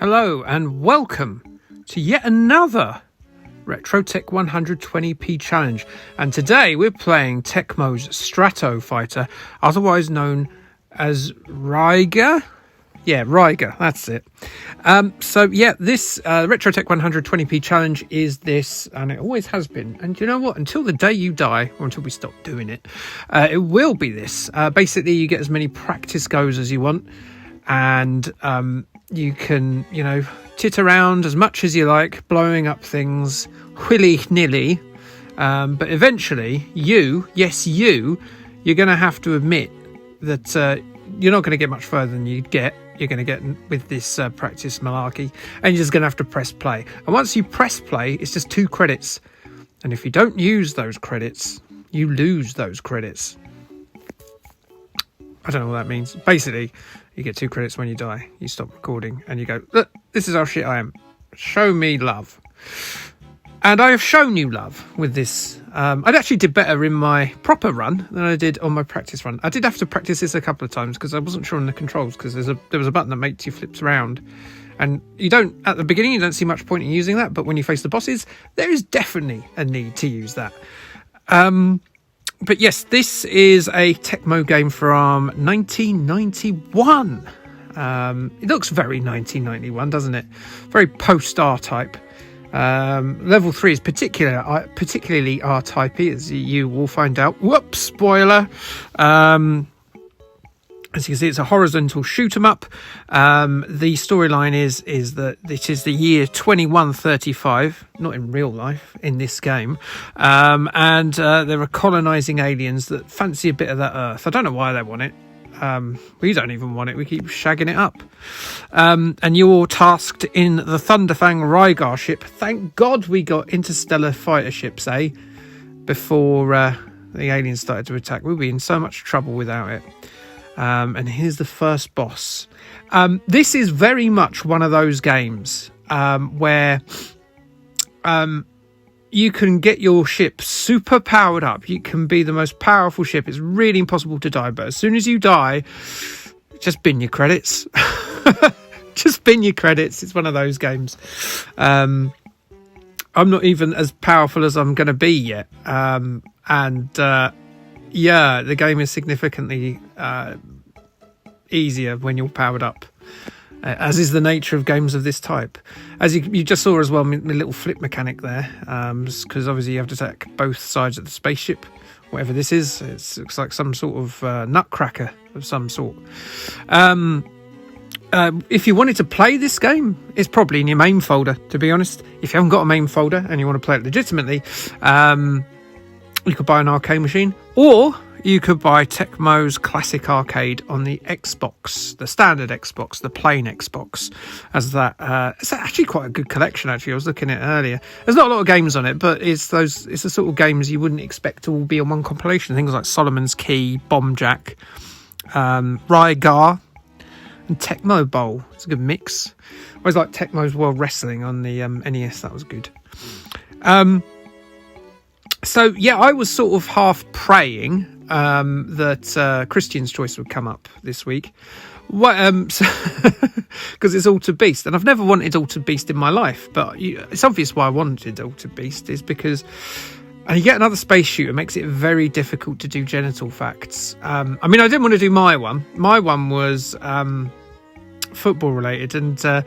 Hello and welcome to yet another RetroTech 120p challenge, and today we're playing Tecmo's Strato fighter, otherwise known as Raiga. Yeah, Raiga, that's it. This RetroTech 120p challenge is this, and it always has been. And you know what? Until the day you die, or until we stop doing it, it will be this. Basically, you get as many practice goes as you want, and you can, tit around as much as you like, blowing up things willy-nilly. But eventually, you're going to have to admit that you're not going to get much further than you're going to get with this practice malarkey, and you're just going to have to press play. And once you press play, it's just 2 credits. And if you don't use those credits, you lose those credits. I don't know what that means. Basically, you get 2 credits when you die. You stop recording and you go, look, this is how shit I am. Show me love. And I have shown you love with this. I actually did better in my proper run than I did on my practice run. I did have to practice this a couple of times because I wasn't sure on the controls, because there was a button that makes you flips around. And at the beginning, you don't see much point in using that. But when you face the bosses, there is definitely a need to use that. But yes, this is a Tecmo game from 1991. It looks very 1991, doesn't it? Very post-R-Type. Level 3 is particularly R-typey, as you will find out. Whoops, spoiler. As you can see, it's a horizontal shoot 'em up. The storyline is that it is the year 2135, not in real life, in this game. And there are colonizing aliens that fancy a bit of that Earth. I don't know why they want it. We don't even want it. We keep shagging it up. And you're tasked in the Thunderfang Raiga ship. Thank God we got interstellar fighter ships, before the aliens started to attack. We'd be in so much trouble without it. And here's the first boss. This is very much one of those games where you can get your ship super powered up. You can be the most powerful ship. It's really impossible to die. But as soon as you die, just bin your credits. Just bin your credits. It's one of those games. I'm not even as powerful as I'm going to be yet. The game is significantly easier when you're powered up, as is the nature of games of this type. As you just saw as well, my little flip mechanic there, because obviously you have to attack both sides of the spaceship, whatever this is. It looks like some sort of nutcracker of some sort. If you wanted to play this game, it's probably in your main folder, to be honest. If you haven't got a main folder and you want to play it legitimately, you could buy an arcade machine, or you could buy Tecmo's Classic Arcade on the Xbox, the standard Xbox, the plain Xbox, as that. It's actually quite a good collection, actually. I was looking at it earlier. There's not a lot of games on it, but it's the sort of games you wouldn't expect to all be on one compilation. Things like Solomon's Key, Bomb Jack, Raiga, and Tecmo Bowl. It's a good mix. I always like Tecmo's World Wrestling on the NES. That was good. So, yeah, I was sort of half praying that Christian's Choice would come up this week. Because it's Altered Beast. And I've never wanted Altered Beast in my life. But it's obvious why I wanted Altered Beast is because you get another space shooter. Makes it very difficult to do genital facts. I didn't want to do my one. My one was football related. And I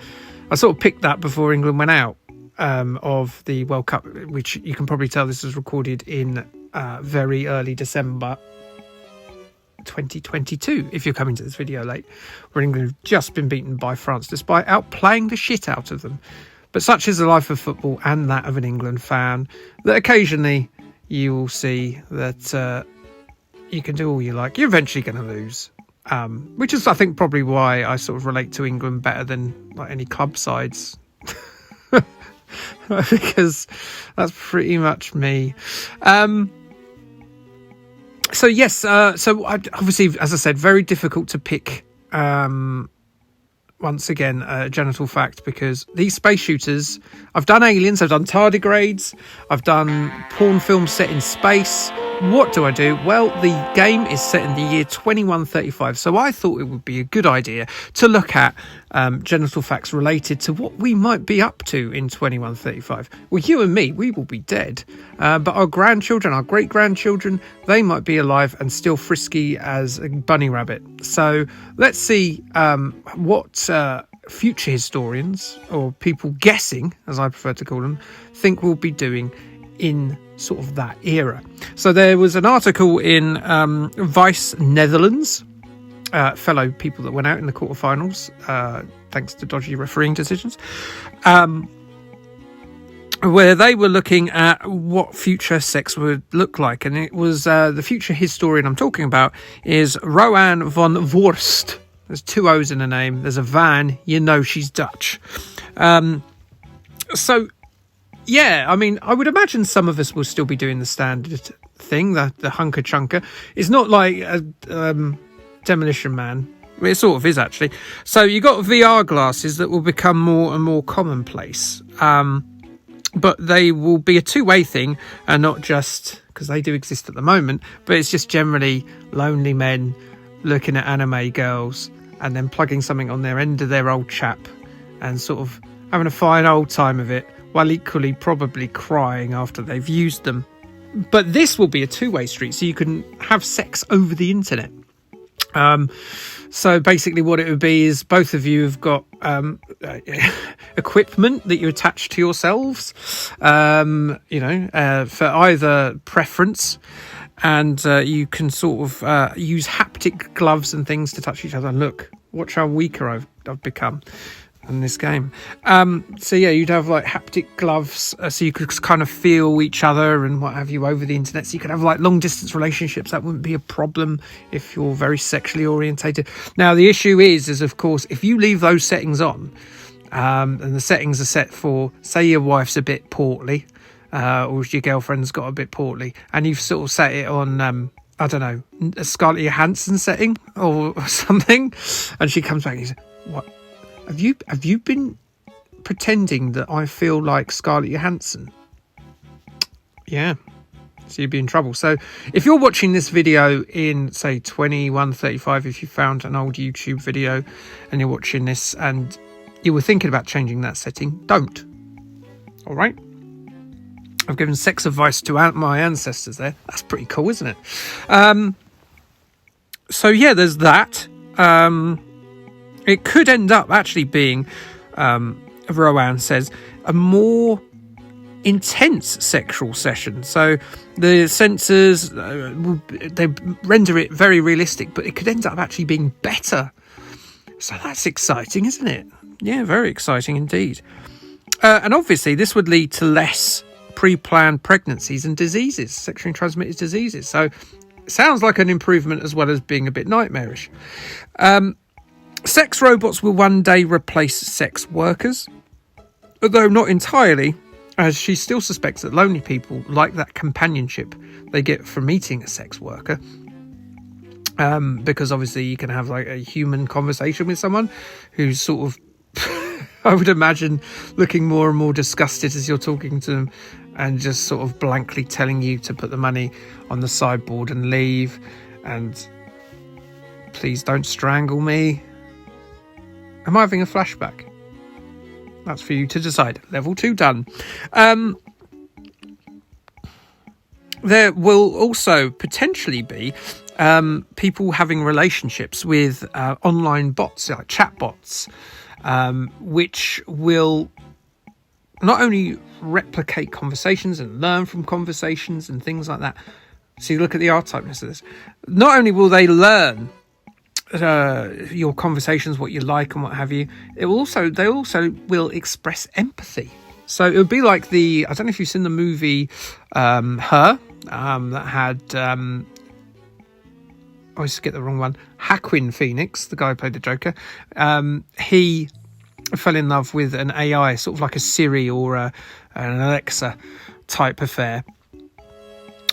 sort of picked that before England went out of the World Cup, which you can probably tell this was recorded in very early December 2022, if you're coming to this video late, where England have just been beaten by France despite outplaying the shit out of them. But such is the life of football and that of an England fan, that occasionally you will see that you can do all you like. You're eventually going to lose, which is, I think, probably why I sort of relate to England better than like any club sides. Because that's pretty much me. So obviously, as I said, very difficult to pick once again a genital fact, because these space shooters, I've done Aliens, I've done tardigrades, I've done porn films set in space. What do I do? Well, the game is set in the year 2135, so I thought it would be a good idea to look at genital facts related to what we might be up to in 2135. Well, you and me, we will be dead. But our grandchildren, our great-grandchildren, they might be alive and still frisky as a bunny rabbit. So let's see what future historians, or people guessing, as I prefer to call them, think we'll be doing in sort of that era. So there was an article in Vice Netherlands, fellow people that went out in the quarterfinals, thanks to dodgy refereeing decisions, where they were looking at what future sex would look like. And it was the future historian I'm talking about is Roanne van Voorst. There's 2 O's in the name. There's a van. You know she's Dutch. So, yeah, I mean, I would imagine some of us will still be doing the standard thing, the hunker chunker. It's not like a Demolition Man. It sort of is, actually. So you got VR glasses that will become more and more commonplace. But they will be a two-way thing, and not just because they do exist at the moment, but it's just generally lonely men looking at anime girls and then plugging something on their end of their old chap and sort of having a fine old time of it, while equally probably crying after they've used them. But this will be a two-way street, so you can have sex over the internet. So basically what it would be is both of you have got equipment that you attach to yourselves, for either preference, and you can sort of use haptic gloves and things to touch each other. Look, watch how weaker I've become in this game. So yeah, you'd have like haptic gloves, so you could kind of feel each other and what have you over the internet. So you could have like long distance relationships. That wouldn't be a problem if you're very sexually orientated. Now the issue is of course, if you leave those settings on, and the settings are set for, say your wife's a bit portly, or your girlfriend's got a bit portly, and you've sort of set it on I don't know, a Scarlett Johansson setting or something, and she comes back and you say, what? Have you been pretending that I feel like Scarlett Johansson? Yeah, so you'd be in trouble. So if you're watching this video in, say, 2135, if you found an old YouTube video and you're watching this and you were thinking about changing that setting, don't. All right? I've given sex advice to my ancestors there. That's pretty cool, isn't it? So yeah, there's that. It could end up actually being, Rowan says, a more intense sexual session. So the sensors, they render it very realistic, but it could end up actually being better. So that's exciting, isn't it? Yeah, very exciting indeed. And obviously this would lead to less pre-planned pregnancies and diseases, sexually transmitted diseases. So it sounds like an improvement as well as being a bit nightmarish. Sex robots will one day replace sex workers, although not entirely, as she still suspects that lonely people like that companionship they get from meeting a sex worker. Because obviously you can have like a human conversation with someone who's sort of, I would imagine, looking more and more disgusted as you're talking to them and just sort of blankly telling you to put the money on the sideboard and leave, and please don't strangle me. Am I having a flashback? That's for you to decide. Level 2 done. There will also potentially be people having relationships with online bots, like chat bots, which will not only replicate conversations and learn from conversations and things like that. So you look at the R-typeness of this. Not only will they learn your conversations, what you like and what have you, they also will express empathy. So it would be like I don't know if you've seen the movie Her, that had I always get the wrong one, Joaquin Phoenix, the guy who played the Joker. He fell in love with an AI, sort of like a Siri or an Alexa type affair,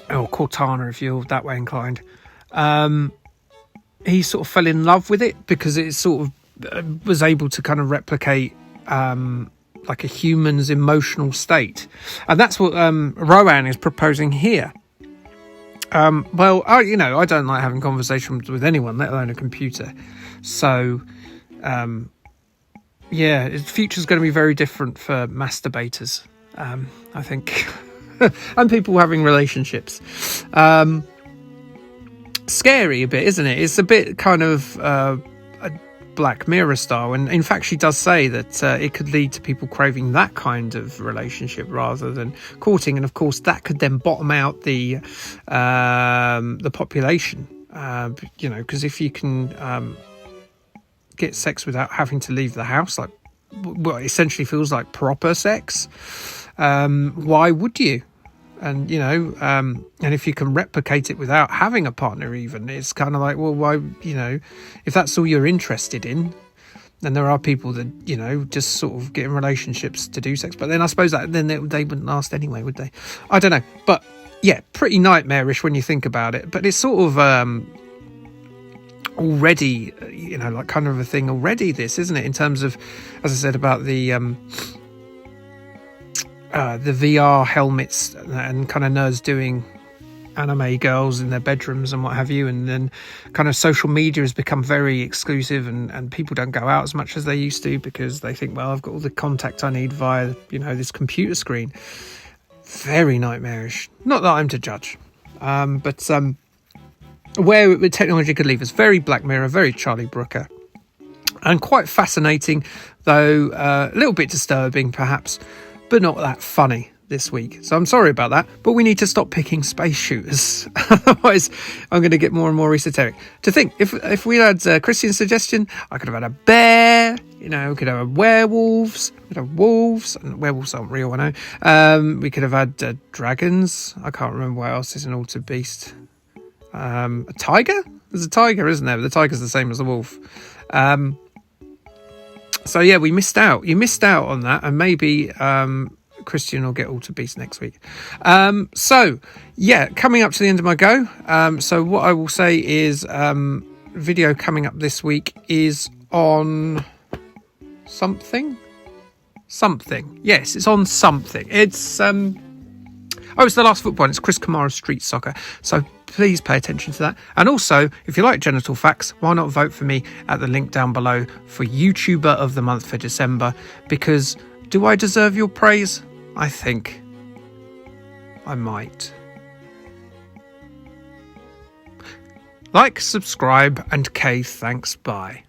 or Cortana if you're that way inclined. He sort of fell in love with it because it sort of was able to kind of replicate like a human's emotional state. And that's what Rowan is proposing here. Well, I don't like having conversations with anyone, let alone a computer. So yeah, the future's going to be very different for masturbators, I think, and people having relationships. Scary a bit, isn't it? It's a bit kind of a Black Mirror style, and in fact she does say that it could lead to people craving that kind of relationship rather than courting, and of course that could then bottom out the population, because if you can get sex without having to leave the house, like what essentially feels like proper sex, why would you? And and if you can replicate it without having a partner, even, it's kind of like, well, why, if that's all you're interested in. And there are people that just sort of get in relationships to do sex, but then I suppose that then they wouldn't last anyway, would they? I don't know, but yeah, pretty nightmarish when you think about it. But it's sort of already, like kind of a thing already, this, isn't it, in terms of, as I said, about the VR helmets and kind of nerds doing anime girls in their bedrooms and what have you, and then kind of social media has become very exclusive, and people don't go out as much as they used to because they think, well, I've got all the contact I need via this computer screen. Very nightmarish. Not that I'm to judge, but where technology could leave us. Very Black Mirror, very Charlie Brooker, and quite fascinating, though a little bit disturbing perhaps, but not that funny this week. So I'm sorry about that, but we need to stop picking space shooters. Otherwise, I'm going to get more and more esoteric. To think, if we had Christian's suggestion, I could have had a bear, we could have werewolves, we could have wolves, and werewolves aren't real, I know. We could have had dragons. I can't remember what else is an altered beast. A tiger? There's a tiger, isn't there? But the tiger's the same as the wolf. So yeah, we missed out. You missed out on that, and maybe Christian will get Alter Beast next week. So yeah, coming up to the end of my go. So what I will say is, video coming up this week is on something. Yes, it's on something. It's it's the last football. It's Chris Kamara's Street Soccer. So please pay attention to that. And also, if you like genital facts, why not vote for me at the link down below for YouTuber of the month for December? Because do I deserve your praise? I think I might. Like, subscribe, and Kay, thanks, bye.